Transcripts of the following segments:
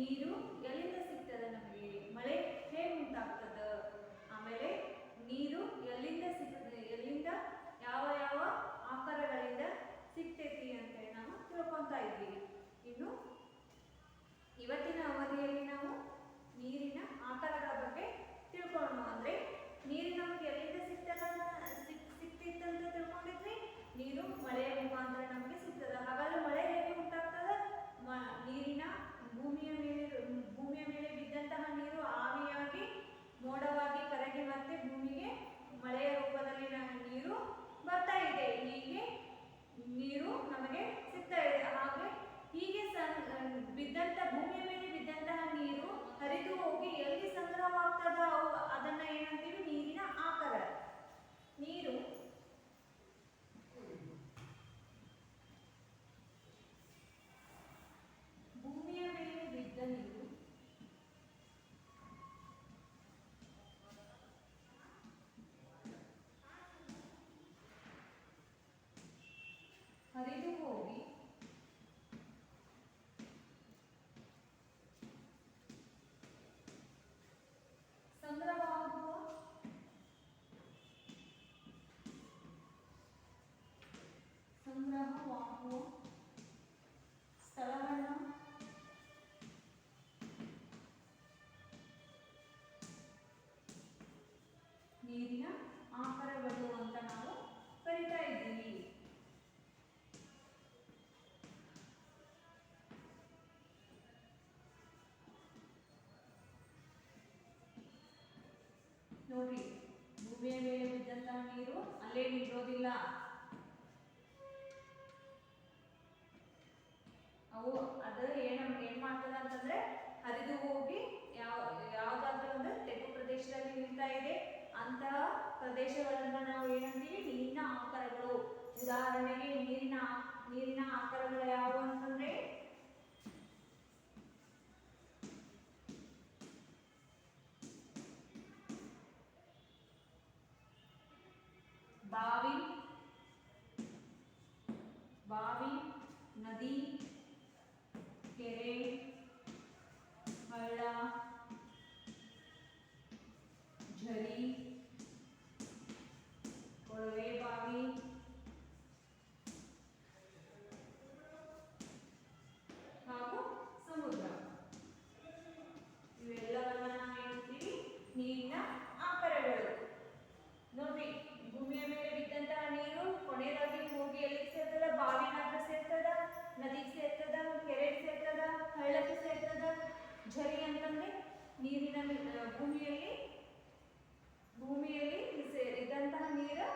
ನೀರು ಎಲ್ಲಿಂದ ಸಿಗ್ತದೆ ನಮಗೆ, ಮಳೆ ಹೇಗೆ ಉಂಟಾಗ್ತದೆ, ಆಮೇಲೆ ನೀರು ಎಲ್ಲಿಂದ ಸಿಗ್ತದೆ, ಎಲ್ಲಿಂದ ಯಾವ ಯಾವ ಆಕಾರಗಳಿಂದ ಸಿಗ್ತೈತಿ ಅಂತೇಳಿ ನಾವು ತಿಳ್ಕೊತಾ ಇದ್ದೀವಿ. ಇನ್ನು ಇವತ್ತಿನ ಅವಧಿಯಲ್ಲಿ ನಾವು ನೀರಿನ ಆಕಾರಗಳ ಬಗ್ಗೆ ತಿಳ್ಕೊಳ್ಳೋಣ. ಅಂದ್ರೆ ನೀರು ನಮಗೆ ಎಲ್ಲಿಂದ ಸಿಗ್ತಿತ್ತಂತ ತಿಳ್ಕೊಂಡಿದ್ವಿ. ನೀರು ಮಳೆಯ ಮುಖಾಂತರ ನಮಗೆ ಸಿಗ್ತದೆ. ಹಾಗಾದ್ರೆ ಮಳೆ ಹೇಗೆ ಉಂಟಾಗ್ತದೆ? ನೀರಿನ ಭೂಮಿಯ ಮೇಲೆ ಬಿದ್ದಂತಹ ನೀರು ಆವಿಯಾಗಿ ಮೋಡವಾಗಿ ಕರಗಿ ಮತ್ತೆ ಭೂಮಿಗೆ ಮಳೆಯ ರೂಪದಲ್ಲಿ ನೀರು ಬರ್ತಾ ಇದೆ. ಹೀಗೆ ನೀರು ನಮಗೆ ಸಿಗ್ತಾ ಇದೆ. ಹಾಗೆ ಹೀಗೆ ಬಿದ್ದಂತ ಭೂಮಿಯ ಮೇಲೆ ಬಿದ್ದಂತಹ ನೀರು ಹರಿದು ಹೋಗಿ ಎಲ್ಲಿ ಸಂಗ್ರಹವಾಗ್ತದ ಅದನ್ನ ಏನಂತೀವಿ? ನೀರಿನ ಆಕಾರ. ನೀರು ಭೂಮಿಯ ಮೇಲೆ ಬಿದ್ದ ನೀರು ಹರಿದು ಹೋಗಿ ಸಂಗ್ರಹವಾಗುವ ಸ್ಥಳವನ್ನು ನೀರಿನ ಆಕಾರಗಳು ಅಂತ ನಾವು ಕರಿತಾ ಇದ್ದೀವಿ. ನೋಡ್ರಿ, ಭೂಮಿಯ ಮೇಲೆ ಬಿದ್ದಂತಹ ನೀರು ಅಲ್ಲೇ ನಿಲ್ಲೋದಿಲ್ಲ. ಅವು ಅದು ಏನ್ ಮಾಡ್ತದ ಅಂತಂದ್ರೆ ಹರಿದು ಹೋಗಿ ಯಾವ್ದಾದ್ರೂ ಒಂದು ತೆಗ್ಗು ಪ್ರದೇಶದಲ್ಲಿ ನಿಲ್ತಾ ಇದೆ. ಅಂತಹ ಪ್ರದೇಶಗಳನ್ನ ನಾವು ಏನಂತೀವಿ? ನೀರಿನ ಆಕಾರಗಳು. ಉದಾಹರಣೆಗೆ ನೀರಿನ ಆಕಾರಗಳು ಯಾವುವು ಅಂತಂದ್ರೆ ಬಾವಿ, ನದಿ, ಕೆರೆ, ಹಳ್ಳ, ಝರಿ, ಕೊಳವೆ ಬಾವಿ, ಹಾಗೂ ಸಮುದ್ರ. ಇವೆಲ್ಲವನ್ನ ನಾವು ಹೇಳ್ತೀವಿ ನೀರಿನ ಆಕಾರಗಳು. ನೋಡ್ರಿ, ಭೂಮಿಯ ಮೇಲೆ ಬಿದ್ದಂತಹ ನೀರು ಕೊನೆಯದಾಗಿ ಹೋಗಿ ಎಲ್ಲಿಗೆ ಸೇರ್ತದ? ಬಾವಿನಾಗ ಸೇರ್ತದ, ನದಿಗೆ ಸೇರ್ತದ, ಕೆರೆಗೆ ಸೇರ್ತದ, ಹಳ್ಳಕ್ಕೆ ಸೇರ್ತದ. ಝರಿ ಅಂತಂದ್ರೆ ನೀರಿನ ಭೂಮಿಯಲ್ಲಿ ಇದ್ದಂತಹ ನೀರು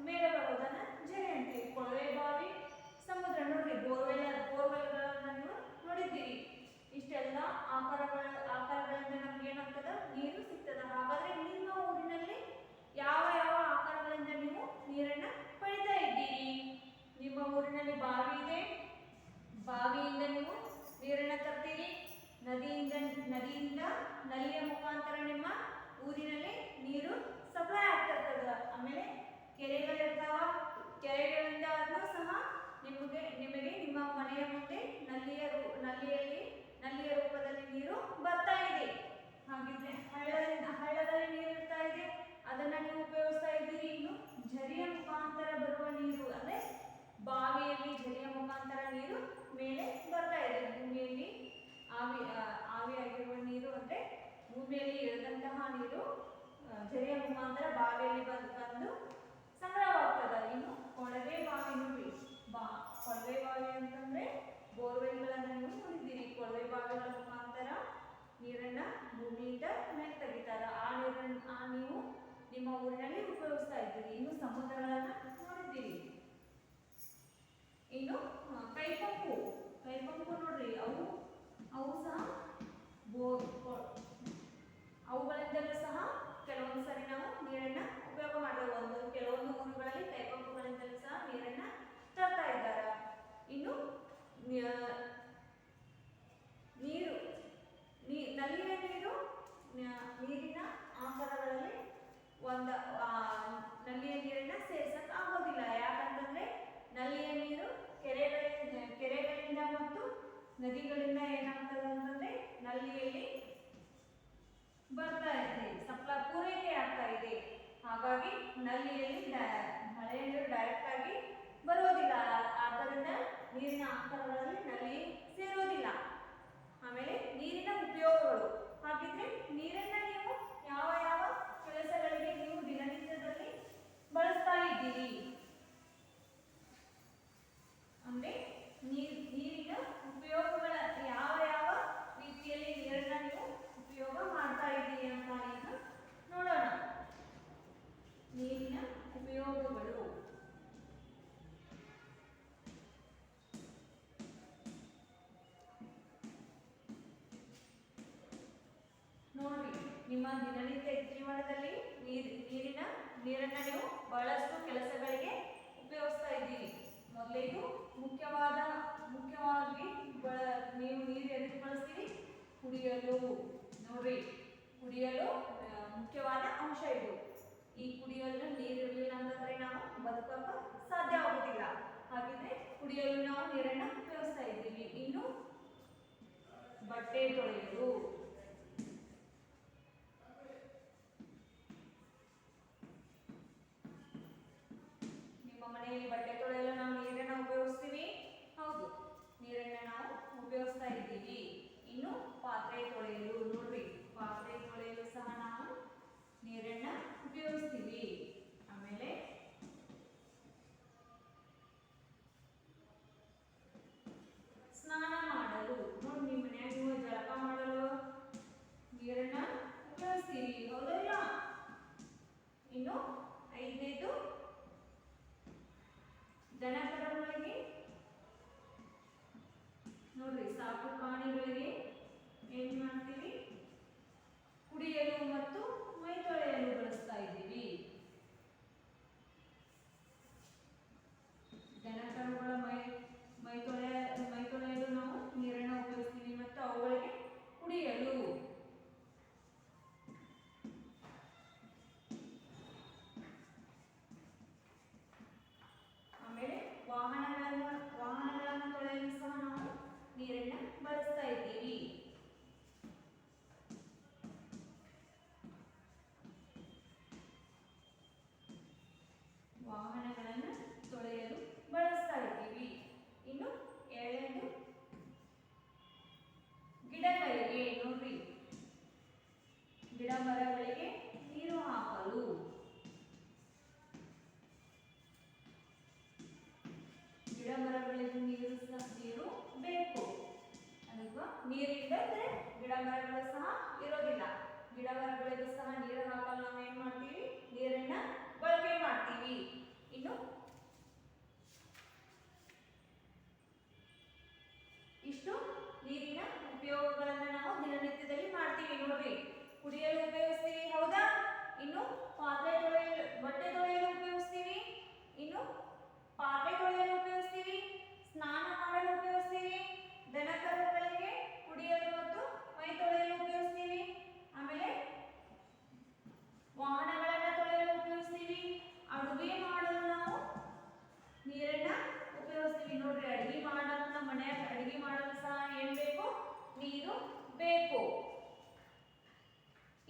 ಮೇಲೆ ಬರೋದನ್ನ ಝರಿ ಅಂತೀವಿ. ಕೊಳವೆ ಬಾವಿ, ಸಮುದ್ರ. ನೋಡ್ರಿ, ಬೋರ್ವೆಲ್ಗಳನ್ನ ನೀವು ನೋಡಿದ್ದೀರಿ. ಇಷ್ಟೆಲ್ಲ ಆಕಾರಗಳಿಂದ ನಮ್ಗೆ ಏನಾಗ್ತದ? ನೀರು ಸಿಗ್ತದ. ಹಾಗಾದ್ರೆ ನಿಮ್ಮ ಊರಿನಲ್ಲಿ ಯಾವ ಯಾವ ಆಕಾರಗಳಿಂದ ನೀವು ನೀರನ್ನ ಪಡಿತಾ ಇದ್ದೀರಿ? ನಿಮ್ಮ ಊರಿನಲ್ಲಿ ಬಾವಿ ಇದೆ, ಬಾವಿಯಿಂದ ನೀವು ನೀರನ್ನ ತರ್ತೀರಿ. ನದಿಯಿಂದ ನಲ್ಲಿಯ ಮುಖಾಂತರ ನಿಮ್ಮ ಊರಿನಲ್ಲಿ ನೀರು ಸಪ್ಲೈ ಆಗ್ತಿರ್ತದ. ಆಮೇಲೆ ಕೆರೆಗಳಿರ್ತಾವ, ಕೆರೆಗಳಿಂದ ಸಹ ನಿಮಗೆ ನಿಮ್ಮ ಮನೆಯ ಮುಂದೆ ನಲ್ಲಿಯ ರೂಪದಲ್ಲಿ ನೀರು ಬರ್ತಾ ಇದೆ. ಹಾಗಿದ್ರೆ ಹಳ್ಳದಲ್ಲಿ ನೀರು ಇರ್ತಾ ಇದೆ, ಅದನ್ನ ನೀವು ಉಪಯೋಗಿಸ್ತಾ ಇದ್ದೀರಿ. ಇನ್ನು ಝರಿಯ ಮುಖಾಂತರ ಬರುವ ನೀರು ಅಂದ್ರೆ ಬಾವಿಯಲ್ಲಿ ಝರಿಯ ಮುಖಾಂತರ ನೀರು ಮೇಲೆ ಬರ್ತಾ ಇದೆ. ಭೂಮಿಯಲ್ಲಿ ಆವಿಯಾಗಿರುವ ನೀರು ಅಂದ್ರೆ ಭೂಮಿಯಲ್ಲಿ ಇಳಿದಂತಹ ನೀರು ಝರಿಯ ಮುಖಾಂತರ ಬಾವಿಯಲ್ಲಿ ಬಂದು ಸಂಗ್ರಹವಾಗ್ತದ. ಇನ್ನು ಕೊಳವೆ ಬಾವಿ ನೋಡಿ, ಕೊಳವೆ ಬಾವಿ ಅಂತಂದ್ರೆ ಬೋರ್ವೆಲ್ಗಳನ್ನ ನೀವು ನೋಡಿದ್ದೀರಿ. ಕೊಳವೆ ಬಾವಿಗಳ ಮುಖಾಂತರ ನೀರನ್ನ ಭೂಮಿಯಿಂದ ಮೇಲೆ ತೆಗಿತಾರ. ನೀವು ನಿಮ್ಮ ಊರಿನಲ್ಲಿ ಉಪಯೋಗಿಸ್ತಾ ಇದ್ದೀರಿ. ಇನ್ನು ಸಮುದ್ರಗಳನ್ನ ನೋಡಿದ್ದೀರಿ. ಇನ್ನು ಕೈಪಂಪು ನೋಡ್ರಿ, ಅವು ಸಹ ಅವುಗಳಿಂದಲೂ ಸಹ ಕೆಲವೊಂದು ಸರಿ ನಾವು ನೀರನ್ನ ಉಪಯೋಗ ಮಾಡಬಹುದು. ಕೆಲವೊಂದು ಊರುಗಳಲ್ಲಿ ಕೈಪಂಪುಗಳಿಂದಲೂ ಸಹ ನೀರನ್ನ ತರ್ತಾ ಇದ್ದಾರೆ. ಇನ್ನು ನಲ್ಲಿಯ ನೀರು ನೀರಿನ ಆಕಾರಗಳಲ್ಲಿ ನಲ್ಲಿಯ ನೀರನ್ನ ಸೇರ್ಸಕ್ ಆಗೋದಿಲ್ಲ. ಯಾಕಂತಂದ್ರೆ ನಲ್ಲಿಯ ನೀರು ಕೆರೆಗಳಿಂದ ಮತ್ತು ನದಿಗಳಿಂದ ಏನಾಗ್ತದೆ ಅಂತಂದ್ರೆ ನಿಮ್ಮ ದಿನನಿತ್ಯ ಜೀವನದಲ್ಲಿ ನೀರನ್ನು ನೀವು ಬಹಳಷ್ಟು ಕೆಲಸಗಳಿಗೆ ಉಪಯೋಗಿಸ್ತಾ ಇದ್ದೀವಿ. ಮೊದಲೇದು ಮುಖ್ಯವಾಗಿ ನೀವು ನೀರು ಎದಕ್ಕೆ ಬಳಸ್ತೀವಿ? ಕುಡಿಯಲು. ನೋಡ್ರಿ, ಕುಡಿಯಲು ಮುಖ್ಯವಾದ ಅಂಶ ಇದು. ಈ ಕುಡಿಯಲು ನೀರಿರಲಿಲ್ಲ ಅಂತಂದ್ರೆ ನಾವು ಬದುಕಕ್ಕೆ ಸಾಧ್ಯ ಆಗುತ್ತಿಲ್ಲ. ಹಾಗಿದ್ರೆ ಕುಡಿಯಲು ನಾವು ನೀರನ್ನು ಉಪಯೋಗಿಸ್ತಾ ಇದ್ದೀವಿ. ಇನ್ನು ಬಟ್ಟೆ ತೊಳೆಯಲು, ನಿಮ್ಮ ಮನೆಯಲ್ಲಿ ಬಟ್ಟೆ ತೊಳೆಯಲು ನಾವು ನೀರನ್ನು ಉಪಯೋಗಿಸ್ತೀವಿ. ಹೌದು, ನೀರನ್ನು ನಾವು ಉಪಯೋಗಿಸ್ತಾ ಇದ್ದೀವಿ. ಇನ್ನು ಪಾತ್ರೆ ತೊಳೆಯಲು, ನೋಡ್ರಿ, ಪಾತ್ರೆ ತೊಳೆಯಲು ಸಹ ನಾವು ನೀರನ್ನ ಉಪಯೋಗಿಸ್ತೀವಿ. ಆಮೇಲೆ ಸ್ನಾನ ಮಾಡಲು, ನೋಡಿ, ನಿಮ್ಮ ಮನ್ಯಾಗ ನೀವು ಜಳಕ ಮಾಡಲು ನೀರನ್ನ ಉಪಯೋಗಿಸ್ತೀವಿ. ಹೌದಲ್ಲ? ಇನ್ನು 5ನೇದು ದನಕರುಗಳಿಗೆ, ನೋಡ್ರಿ, ಸಾಕು ಪ್ರಾಣಿಗಳಿಗೆ ಏನ್ ಮಾಡ್ತೀವಿ? ಕುಡಿಯಲು ಮತ್ತು ಮೈ ತೊಳೆಯಲು ಬಳಸ್ತಾ ಇದ್ದೀವಿ. ದನಕರುಗಳ ಮೈ ತೊಳೆಯಲು ನಾವು ನೀರನ್ನು ಉಪಯೋಗಿಸ್ತೀವಿ ಮತ್ತು ಅವುಗಳಿಗೆ ಕುಡಿಯಲು. ಆಮೇಲೆ ವಾಹನಗಳನ್ನು ತೊಳೆಯಲು ಸಹ ನಾವು ನೀರನ್ನು ಬಳಸ್ತಾ ಇದ್ದೀವಿ. ವಾಹನಗಳನ್ನು ತೊಳೆಯಲು ಬಳಸ್ತಾ ಇದ್ದೀವಿ. ಇನ್ನು 7ನೇದು ಗಿಡಗಳಿಗೆ, ನೋಡ್ರಿ, ಗಿಡ ಮರಗಳಿಗೆ ನೀರು ಹಾಕಲು. ಗಿಡ ಮರಗಳಿಗೆ ನೀರು ಬೇಕು. ಅಲ್ವಾ? ನೀರಿಲ್ಲದ್ರೆ ಗಿಡ ಮರಗಳು ಸಹ ಇರೋದಿಲ್ಲ. ಗಿಡ ಮರಗಳಿಗೂ ಸಹ ನೀರು ಹಾಕಲು ನಾವು ಏನ್ ಮಾಡ್ತೀವಿ? ನೀರನ್ನ ಬಳಕೆ ಮಾಡ್ತೀವಿ. ಇನ್ನು ಇಷ್ಟು ನೀರಿನ ಉಪಯೋಗಗಳನ್ನ ನಾವು ದಿನನಿತ್ಯದಲ್ಲಿ ಮಾಡ್ತೀವಿ. ನೋಡ್ರಿ, ಕುಡಿಯಲು ಉಪಯೋಗಿಸ್ತೀವಿ, ಹೌದಾ? ಇನ್ನು ಬಟ್ಟೆ ತೊಳೆಯಲು ಉಪಯೋಗಿಸ್ತೀವಿ. ಇನ್ನು ಪಾತ್ರೆ ತೊಳೆಯಲು ಉಪಯೋಗಿಸ್ತೀವಿ, ಸ್ನಾನ ಮಾಡಲು ಉಪಯೋಗಿಸ್ತೀವಿ, ದನಕರುಗಳಿಗೆ ಕುಡಿಯಲು ಮತ್ತು ಮೈ ತೊಳೆಯಲು ಉಪಯೋಗಿಸ್ತೀವಿ. ಆಮೇಲೆ ವಾಹನಗಳನ್ನು ತೊಳೆಯಲು ಉಪಯೋಗಿಸ್ತೀವಿ. ಅಡುಗೆ ಮಾಡಲು ನಾವು ನೀರನ್ನ ಉಪಯೋಗಿಸ್ತೀವಿ. ನೋಡ್ರಿ, ಅಡುಗೆ ಮಾಡಲು ನಮ್ಮ ಮನೆಯಾಗ ಅಡುಗೆ ಮಾಡಲು ಸಹ ಏನ್ ಬೇಕು? ನೀರು ಬೇಕು.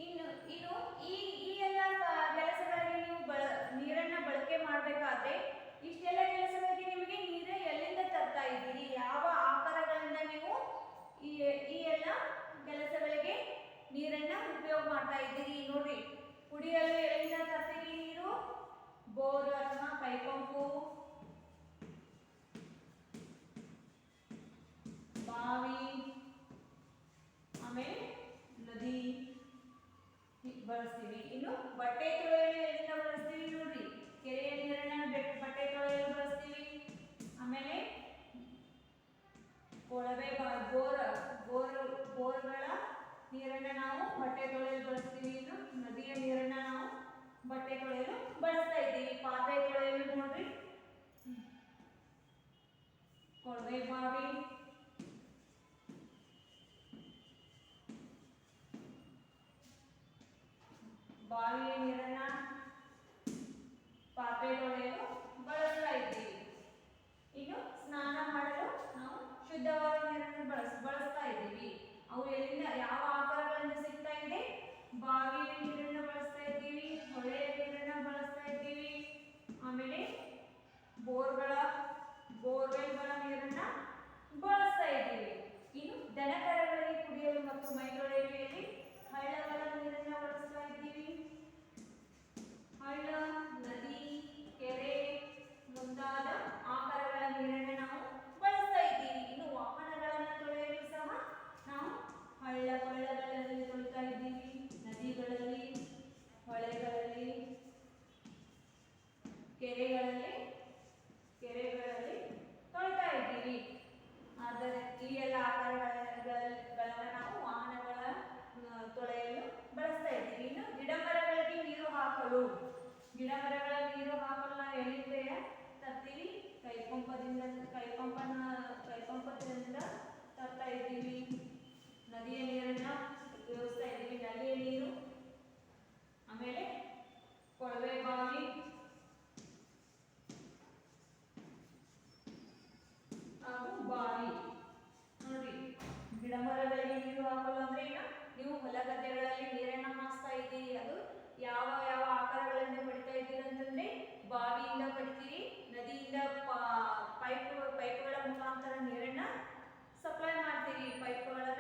ಇನ್ನು ಈ ಎಲ್ಲ ಕೆಲಸಗಳಿಗೆ ನೀವು ನೀರನ್ನ ಬಳಕೆ ಮಾಡಬೇಕಾದ್ರೆ ಇಷ್ಟೆಲ್ಲ ಕೆಲಸಗಳಿಗೆ ನಿಮಗೆ ನೀರು ಎಲ್ಲಿಂದ ತರ್ತಾ ಇದ್ದೀರಿ? ಯಾವ ಆಕಾರಗಳಿಂದ ನೀವು ಈ ಎಲ್ಲ ಕೆಲಸಗಳಿಗೆ ನೀರನ್ನ ಉಪಯೋಗ ಮಾಡ್ತಾ ಇದ್ದೀರಿ? ನೋಡ್ರಿ, ಕುಡಿಯಲು ಎಲ್ಲಿಂದ ತರ್ತೀವಿ ನೀರು? ಬೋರ್ ಅಥವಾ ಪೈಪಂಪು, ಬಾವಿ, ಆಮೇಲೆ ನದಿ ಬಳಸ್ತೀವಿ. ಇನ್ನು ಬಟ್ಟೆ ತೊಳೆಯಲು ಎಲ್ಲಿಂದ ಬಳಸ್ತೀವಿ? ನೋಡ್ರಿ, ಕೆರೆಯ ನೀರನ್ನ ಬಟ್ಟೆ ತೊಳೆಯಲು ಬಳಸ್ತೀವಿ. ಆಮೇಲೆ ಕೊಳವೆ ಬೋರ್ಗಳ ನೀರನ್ನ ನಾವು ಬಟ್ಟೆ ತೊಳೆಯಲು ಬಳಸ್ತೀವಿ. ಇನ್ನು ನದಿಯ ನೀರನ್ನ ನಾವು ಬಟ್ಟೆ ತೊಳೆಯಲು ಬಳಸ್ತಾ ಇದ್ದೀವಿ. ಪಾತ್ರೆ ತೊಳೆಯಲು ನೋಡ್ರಿ, ಕೊಳವೆ ಬಾವಿ, ಬಾವಿಯ ನೀರನ್ನ ಪಾತ್ರೆ ತೊಳೆಯಲು ಬಳಸ್ತಾ ಇದ್ದೀವಿ. ಇನ್ನು ಸ್ನಾನ ಮಾಡಲು ನಾವು ಶುದ್ಧವಾದ ನೀರನ್ನು ಬಳಸ್ತಾ ಇದ್ದೀವಿ. ಅವು ಎಲ್ಲಿಂದ, ಯಾವ ಆಕಾರಗಳಿಂದ ಸಿಗ್ತಾ ಇದೆ? ಬಾವಿಯ ನೀರನ್ನು ಬಳಸ್ತಾ ಇದ್ದೀವಿ, ಹೊಳೆಯ ನೀರನ್ನು ಬಳಸ್ತಾ ಇದ್ದೀವಿ, ಆಮೇಲೆ ಬೋರ್ವೆಲ್ಗಳ ನೀರನ್ನ ಬಳಸ್ತಾ ಇದ್ದೀವಿ. ಇನ್ನು ದನಕರುಗಳಿಗೆ ಕುಡಿಯಲು ಮತ್ತು ಮೈ ತೊಳೆಯಲು ಹಳ್ಳಗಳ ನೀರನ್ನು ಬಳಸ್ತಾ ಇದ್ದೀವಿ. ನಿರ್ವಾಹಕಗಳು ಅಂದ್ರೆ ಏನು? ನೀವು ಹೊಲ ಗದ್ದೆಗಳಲ್ಲಿ ನೀರನ್ನ ಹಾಸ್ತಾ ಇದ್ದೀರಿ, ಅದು ಯಾವ ಯಾವ ಆಕಾರಗಳಿಂದ ಪಡಿತಾ ಇದ್ದೀರಿ ಅಂತಂದ್ರೆ ಬಾವಿಯಿಂದ ಪಡಿತೀರಿ, ನದಿಯಿಂದ ಪೈಪ್ಗಳ ಮುಖಾಂತರ ನೀರನ್ನ ಸಪ್ಲೈ ಮಾಡ್ತೀರಿ, ಪೈಪ್ಗಳನ್ನ